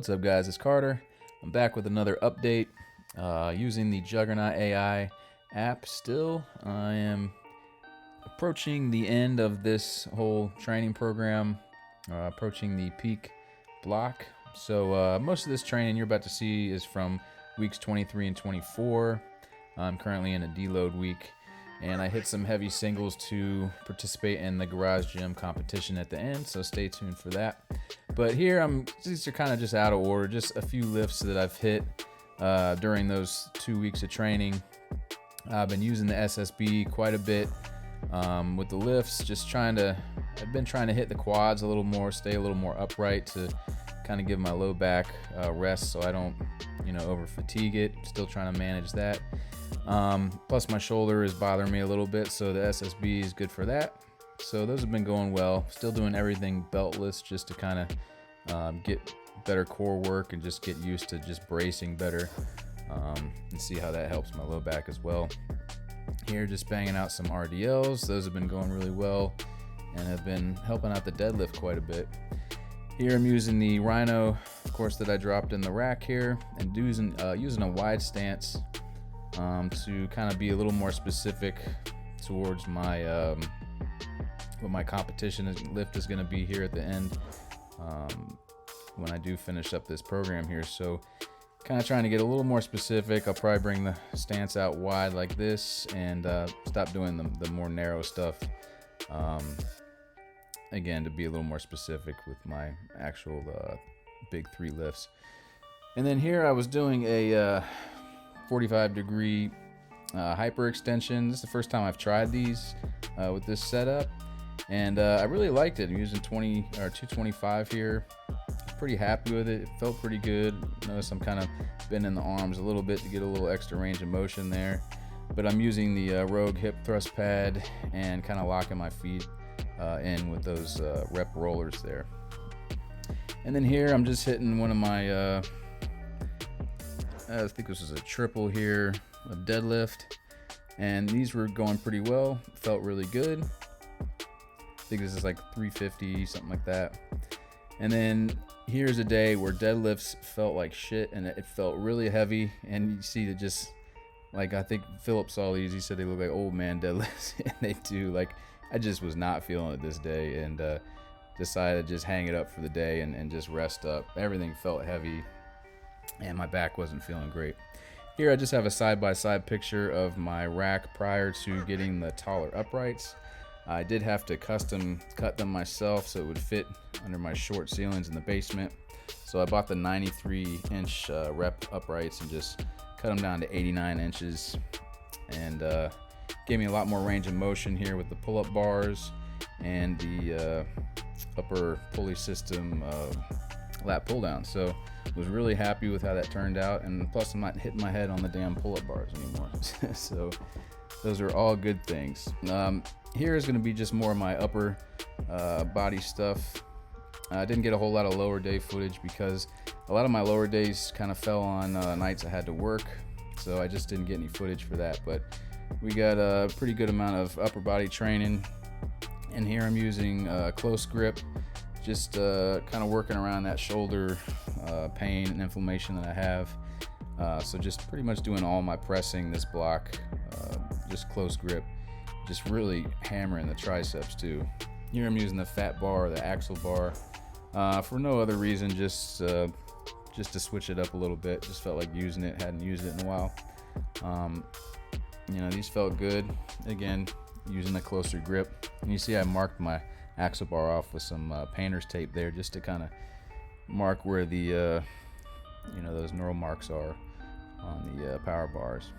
What's up, guys? It's Carter. I'm back with another update using the Juggernaut AI app. Still, I am approaching the end of this whole training program, approaching the peak block. So most of this training you're about to see is from weeks 23 and 24. I'm currently in a deload week, and I hit some heavy singles to participate in the garage gym competition at the end, so stay tuned for that. But here, these are kind of just out of order, just a few lifts that I've hit during those 2 weeks of training. I've been using the SSB quite a bit with the lifts, I've been trying to hit the quads a little more, stay a little more upright to kind of give my low back rest so I don't, over fatigue it. Still trying to manage that. Plus my shoulder is bothering me a little bit, so the SSB is good for that. So those have been going well. Still doing everything beltless just to kind of get better core work and just get used to just bracing better and see how that helps my low back as well. Here, just banging out some RDLs. Those have been going really well and have been helping out the deadlift quite a bit. Here I'm using the Rhino, of course, that I dropped in the rack here, and using a wide stance to kind of be a little more specific towards my what my competition lift is going to be here at the end when I do finish up this program here. So kind of trying to get a little more specific. I'll probably bring the stance out wide like this and stop doing the more narrow stuff. Again, to be a little more specific with my actual big 3 lifts. And then here I was doing a 45-degree hyperextension. This is the first time I've tried these with this setup, and I really liked it. I'm using 225 here. Pretty happy with it. It felt pretty good. Notice I'm kind of bending the arms a little bit to get a little extra range of motion there. But I'm using the Rogue hip thrust pad and kind of locking my feet in with those rep rollers there. And then here I'm just hitting one of my I think this is a triple here, a deadlift, and these were going pretty well. Felt really good. I think this is like 350, something like that. And then here's a day where deadlifts felt like shit, and it felt really heavy. And you see that, just like, I think Philip saw these. He said they look like old man deadlifts, and they do. Like, I just was not feeling it this day, and decided to just hang it up for the day and just rest up. Everything felt heavy, and my back wasn't feeling great. Here I just have a side-by-side picture of my rack prior to getting the taller uprights. I did have to custom cut them myself so it would fit under my short ceilings in the basement. So I bought the 93-inch rep uprights and just cut them down to 89 inches. And gave me a lot more range of motion here with the pull-up bars and the upper pulley system lat pull-down. So was really happy with how that turned out, and plus I'm not hitting my head on the damn pull-up bars anymore. So those are all good things. Here is going to be just more of my upper body stuff. I didn't get a whole lot of lower day footage because a lot of my lower days kind of fell on nights I had to work, so I just didn't get any footage for that. But we got a pretty good amount of upper body training, and here I'm using close grip, just kind of working around that shoulder pain and inflammation that I have. So just pretty much doing all my pressing this block, just close grip, just really hammering the triceps too. Here I'm using the fat bar, or the axle bar, for no other reason, just to switch it up a little bit. Just felt like using it, hadn't used it in a while. These felt good. Again, using the closer grip. And you see I marked my axle bar off with some painter's tape there, just to kind of mark where the those neural marks are on the power bars.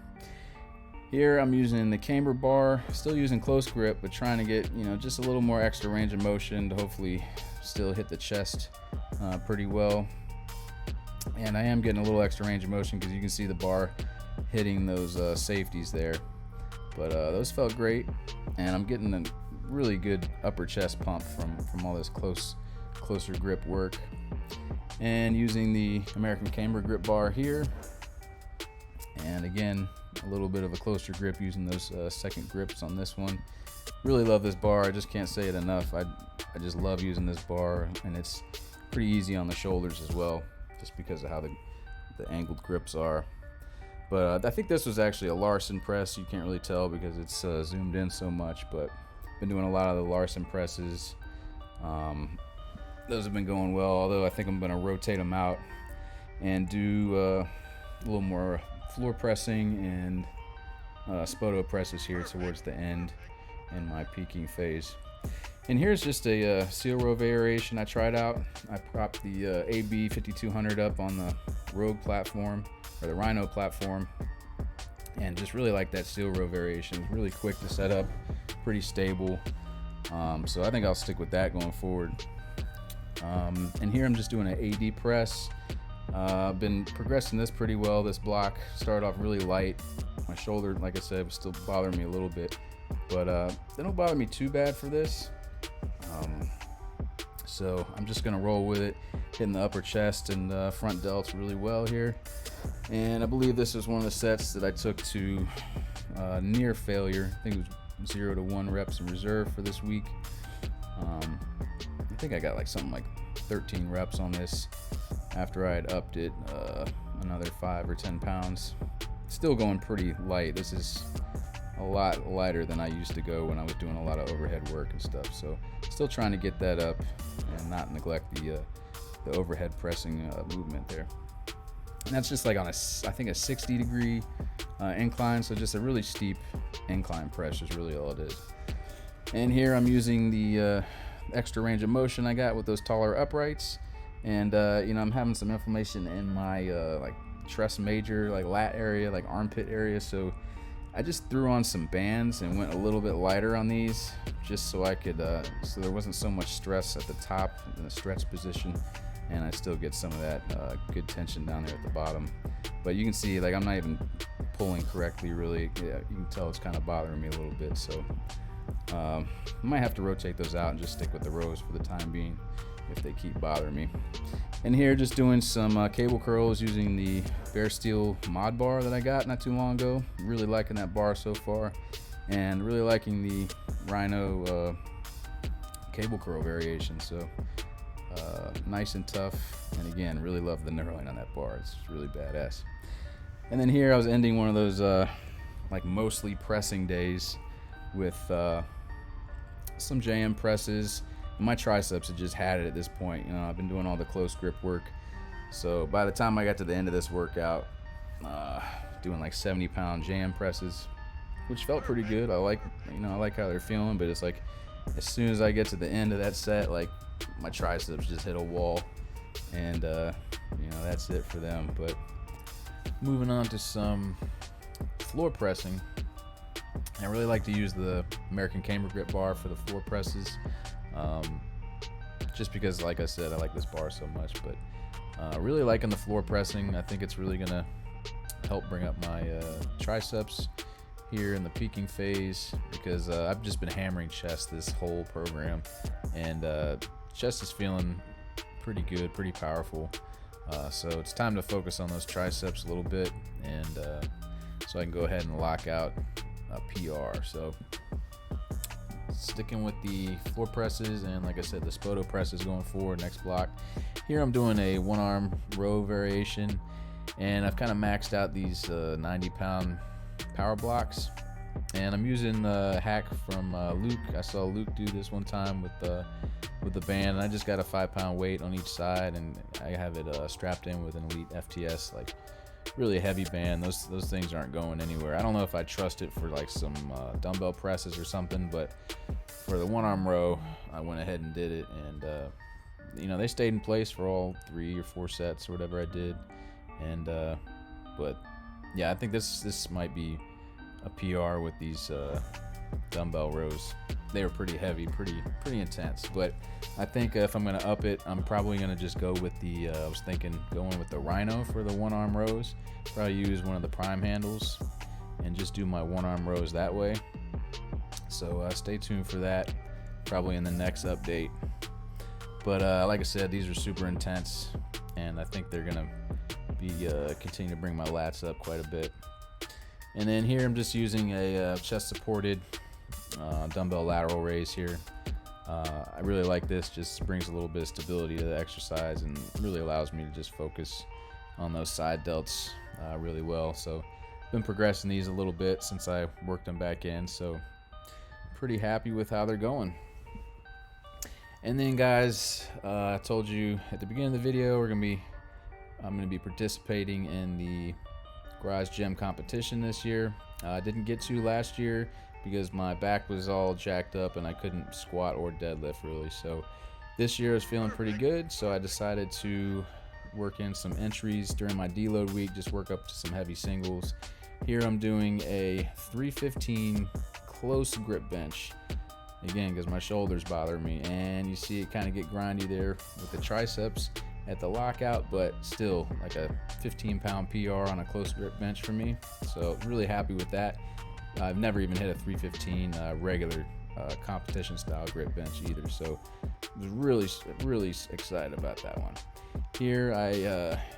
Here I'm using the camber bar, still using close grip, but trying to get just a little more extra range of motion to hopefully still hit the chest pretty well. And I am getting a little extra range of motion because you can see the bar hitting those safeties there. But those felt great, and I'm getting a really good upper chest pump from all this closer grip work. And using the American camber grip bar here, and again a little bit of a closer grip using those second grips on this one. Really love this bar. I just can't say it enough. I just love using this bar, and it's pretty easy on the shoulders as well. just because of how the angled grips are. But I think this was actually a Larson press. You can't really tell because it's zoomed in so much, but been doing a lot of the Larson presses. Those have been going well, although I think I'm going to rotate them out and do a little more floor pressing and spoto presses here towards the end in my peaking phase. And here's just a seal row variation I tried out. I propped the AB 5200 up on the Rogue platform, or the Rhino platform, and just really like that seal row variation. It's really quick to set up, pretty stable. So I think I'll stick with that going forward. And here I'm just doing an AD press. I've been progressing this pretty well. This block started off really light. My shoulder, like I said, was still bothering me a little bit, but they don't bother me too bad for this. So I'm just gonna roll with it, hitting the upper chest and front delts really well here. And I believe this is one of the sets that I took to near failure. I think it was 0 to 1 reps in reserve for this week. I think I got like something like 13 reps on this after I had upped it another 5 or 10 pounds. Still going pretty light. This is a lot lighter than I used to go when I was doing a lot of overhead work and stuff. So still trying to get that up and not neglect the overhead pressing movement there. And that's just like on I think a 60-degree incline, so just a really steep incline press is really all it is. And here I'm using the extra range of motion I got with those taller uprights, and I'm having some inflammation in my like tres major, like lat area, like armpit area, so I just threw on some bands and went a little bit lighter on these, just so I could so there wasn't so much stress at the top in the stretch position, and I still get some of that good tension down there at the bottom. But you can see, like, I'm not even pulling correctly really. Yeah, you can tell it's kind of bothering me a little bit, so I might have to rotate those out and just stick with the rows for the time being if they keep bothering me. And here, just doing some cable curls using the Bare Steel mod bar that I got not too long ago. Really liking that bar so far, and really liking the Rhino cable curl variation. So nice and tough, and again, really love the knurling on that bar. It's really badass. And then here I was ending one of those like mostly pressing days with some JM presses. My triceps had just had it at this point. I've been doing all the close grip work, so by the time I got to the end of this workout, doing like 70-pound JM presses, which felt pretty good. I like how they're feeling, but it's like as soon as I get to the end of that set, like my triceps just hit a wall, and that's it for them. But moving on to some floor pressing, I really like to use the American Camber Grip bar for the floor presses. Just because, like I said, I like this bar so much, but really liking the floor pressing. I think it's really gonna help bring up my triceps here in the peaking phase, because I've just been hammering chest this whole program, and chest is feeling pretty good, pretty powerful. So it's time to focus on those triceps a little bit, and so I can go ahead and lock out a PR. So sticking with the floor presses, and like I said, the spoto presses going forward next block. Here I'm doing a one arm row variation, and I've kind of maxed out these 90-pound power blocks, and I'm using the hack from Luke. I saw Luke do this one time with the band, and I just got a 5-pound weight on each side, and I have it strapped in with an Elite FTS, like really heavy band. Those things aren't going anywhere. I don't know if I trust it for like some dumbbell presses or something, but for the one arm row, I went ahead and did it, and they stayed in place for all 3 or 4 sets or whatever I did, and but yeah, I think this might be a PR with these dumbbell rows. They were pretty heavy, pretty intense, but I think if I'm gonna up it, I'm probably gonna just go with the I was thinking going with the Rhino for the one arm rows. Probably use one of the prime handles and just do my one arm rows that way. So stay tuned for that, probably in the next update. But like I said, these are super intense, and I think they're gonna be continue to bring my lats up quite a bit. And then here I'm just using a chest supported dumbbell lateral raise here. I really like this. Just brings a little bit of stability to the exercise and really allows me to just focus on those side delts really well. So been progressing these a little bit since I worked them back in, so pretty happy with how they're going. And then guys, I told you at the beginning of the video I'm gonna be participating in the garage gym competition this year. I didn't get to last year because my back was all jacked up and I couldn't squat or deadlift really. So this year I was feeling pretty good, so I decided to work in some entries during my deload week, just work up to some heavy singles. Here I'm doing a 315 close grip bench, again because my shoulders bother me, and you see it kind of get grindy there with the triceps at the lockout, but still like a 15-pound PR on a close grip bench for me. So really happy with that. I've never even hit a 315 regular competition style grip bench either, so I was really excited about that one. Here I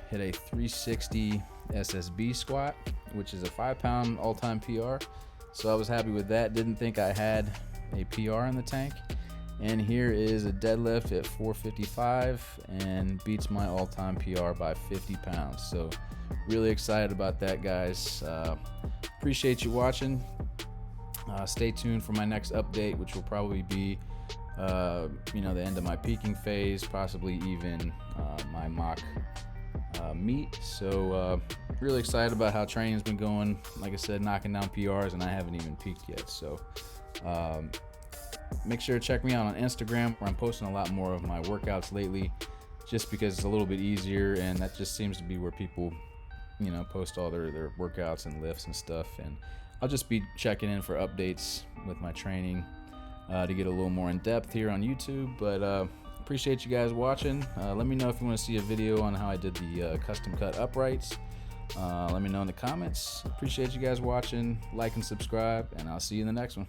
hit a 360 SSB squat, which is a 5-pound all-time PR, so I was happy with that. Didn't think I had a PR in the tank. And here is a deadlift at 455 and beats my all-time PR by 50 pounds. So really excited about that, guys. Appreciate you watching. Stay tuned for my next update, which will probably be the end of my peaking phase, possibly even my mock meet. So really excited about how training's been going. Like I said, knocking down PRs, and I haven't even peaked yet. So make sure to check me out on Instagram, where I'm posting a lot more of my workouts lately, just because it's a little bit easier, and that just seems to be where people post all their workouts and lifts and stuff. And I'll just be checking in for updates with my training to get a little more in depth here on YouTube. But appreciate you guys watching. Let me know if you want to see a video on how I did the custom cut uprights. Let me know in the comments. Appreciate you guys watching. Like and subscribe, and I'll see you in the next one.